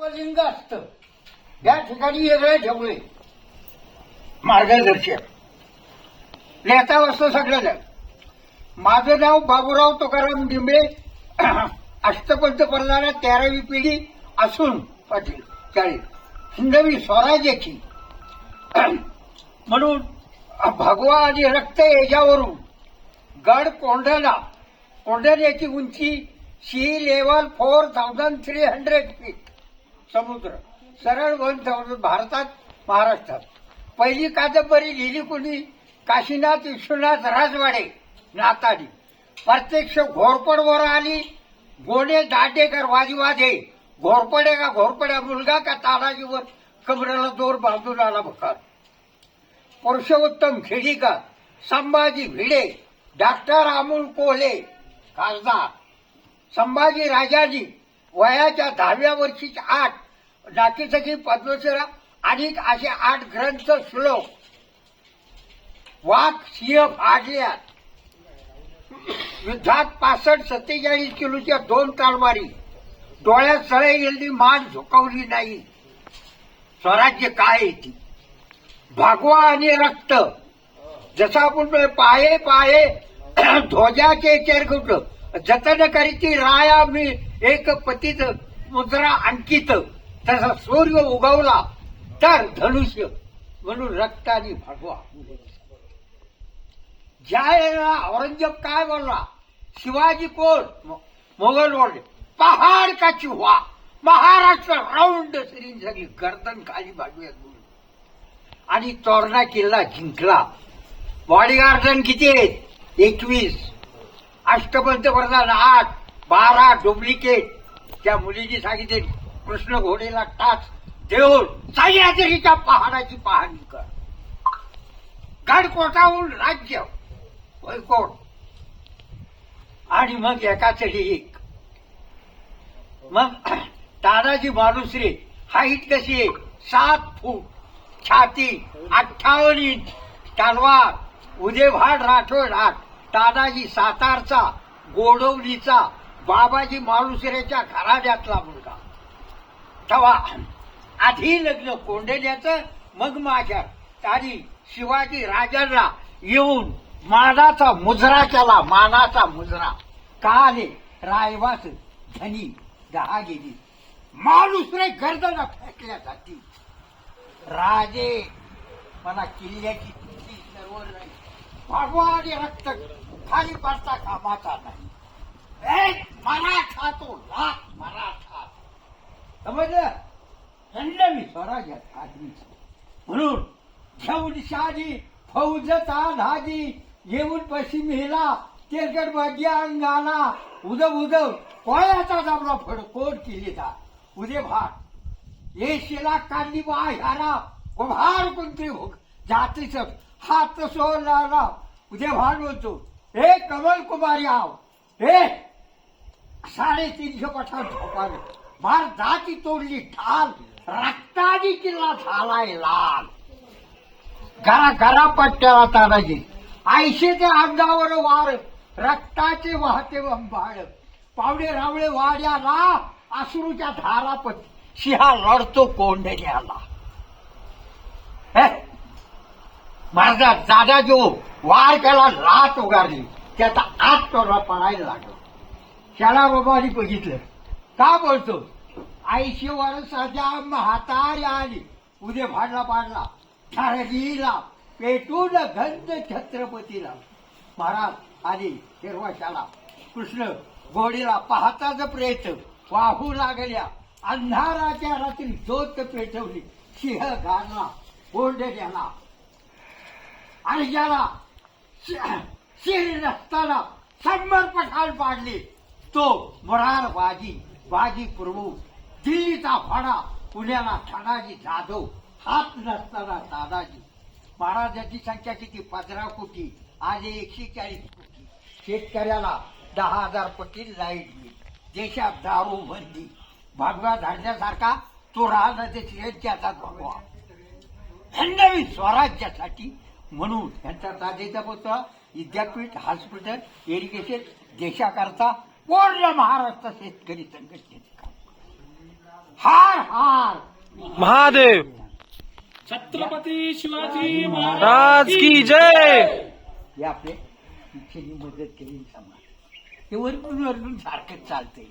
शिवलिंग असतं या ठिकाणी वेगळे ठेवले मार्गदर्शक लिहिता वाचतं सगळं झालं. माझं नाव बाबूराव तुकाराम डिंबळे, अष्टपंचप्रधान 13वी पिढी असून पाटील 40 हिंदवी स्वराज्याची म्हणून भगवा आणि रक्त याच्यावरून गड कोंढण्याची उंची सी लेवल 4300 फीट, समुद्र सरळ 1000 भारतात महाराष्ट्रात. पहिली कादंबरी लिहिली कोणी? काशीनाथ विश्वनाथ राजवाडे नाताडी. प्रत्यक्ष घोरपडवर आली गोडे दाटेकर वादीवादे. घोरपडे का घोरपड्या मुलगा का तानाजीवर कमरेला दोर बांधून आला बकार. पुरुषोत्तम खेडीकर, संभाजी भिडे, डॉक्टर अमोल कोल्हे खासदार, संभाजी राजाजी वयाच्या 10व्या वर्षीचे 8 डाकीसखी पद्मश्री आणि असे 8 ग्रंथ श्लोक. वाघ सिंह फाडल्यात. युद्धात 65-47 किलोच्या 2 तलवारी. डोळ्यात सळे गेली, मान झुकवली नाही. स्वराज्य काय येते? भगवा आणि रक्त. जसं आपण पाये पाये ध्वजाचे चेरगुट जतन करीती राया मी एक पतित मुद्रा अंकित. तसा सूर्य उगवला तर धनुष्य म्हणून रक्त आणि भगवा. ज्या औरंगजेब काय बोलला? शिवाजी कोण? मोगल बोलले पहाड का चिव्हा, महाराष्ट्र राऊंड सिरीन झाली, गर्दन खाली बाजूया आणि तोरणा किल्ला जिंकला. बॉडीगार्डन किती आहेत? 21. अष्टपंचप्रधान 8, 12 डुप्लिकेट. त्या मुलीची सांगितले कृष्ण घोडेला टाच देऊन सह्याद्रीच्या पहाडाची पाहणी कर. गडकोटाहून राज्य कोण आणि मग एकाचडी एक. मग तानाजी मालुसरे हाईट कशी आहे? 7 फूट, छाती 58 इंच, तलवार. उदयभान राठोड 8. तानाजी सातारचा, गोडवलीचा, बाबाजी मालुसरेच्या घराण्यातला मुलगा. तेव्हा आधी लग्न कोंढेल्याचं, मग माझ्या आणि शिवाजी राजांना येऊन मानाचा मुजरा केला. मानाचा मुजरा का आले? रायवास धनी 10 गेली. मालुसरे गर्दन फेकल्यासाठी. राजे मला किल्ल्याची सर्व नाही. भगवा आणि रक्त खाली पडता कामाचा नाही. एक मराठा तो लाख मराठा. समजलं? हिंदवी स्वराज्यात आदमी म्हणून घेऊन शाजी फौजता धाजी येऊन पश्चिमेला तेलगड भाग्य अंगाला. उदव कोळ्याचा दाबला फडकोड केलेला. उदे भार येशीला कांदी ह्याला उभार कोणते जातीच हात सोडला. उदे भार बोलतो हे कमल कुमारी आव हे 350 पठार झोपावे. मार जाती तोडली ठाल, रक्तानी किल्ला झालाय लाल. घरा पट्ट्याला तानाजी 80 अंगावर वार, रक्ताचे वाहते वंभाळ. पावडे रावळे वाड्याला अश्रूच्या धारापत. सिंहा लढतो कोंढण्याला. माझा दादा जो वार केला, लात उगारली, त्याचा आत तोडा पडायला लागला. त्याला बाबांनी बघितलं. का बोलतो? 80 वर्षाच्या म्हातारी आली. उद्या भाडला पाडला ठरलीला पेटून गंध छत्रपतीला. महाराज आली हिरवाशाला. कृष्ण घोडीला पाहताच प्रेत वाहू लागल्या. अंधाराच्या रात्री ज्योत पेटवली. सिंह गारला कोंढण्याला आणि ज्याला शिर नसताना शंभर पठाण पाडले तो मोरार बाजी प्रभू. दिल्लीचा फाडा पुण्याला तानाजी जाधव. हात नसताना दादाजी. महाराजांची संख्या किती? 15 कोटी. आज 140 कोटी. शेतकऱ्याला 10,000 पटी लाईट बिल. देशात दारू बंदी. भगवा धाडण्यासारखा तो राजनैतिक हातात भगवा. हिंदवी स्वराज्यासाठी म्हणून त्यांचा ताजेचा पुत्र विद्यापीठ, हॉस्पिटल, इरिगेशन देशाकरता पूर्ण महाराष्ट्र शेतकरी संघटनेचे काम. हार हार. महादेव छत्रपती शिवाजी महाराज राज की जय. हे आपले इच्छेने मदत केली समाज हे वरून वरून सारखंच चालतंय.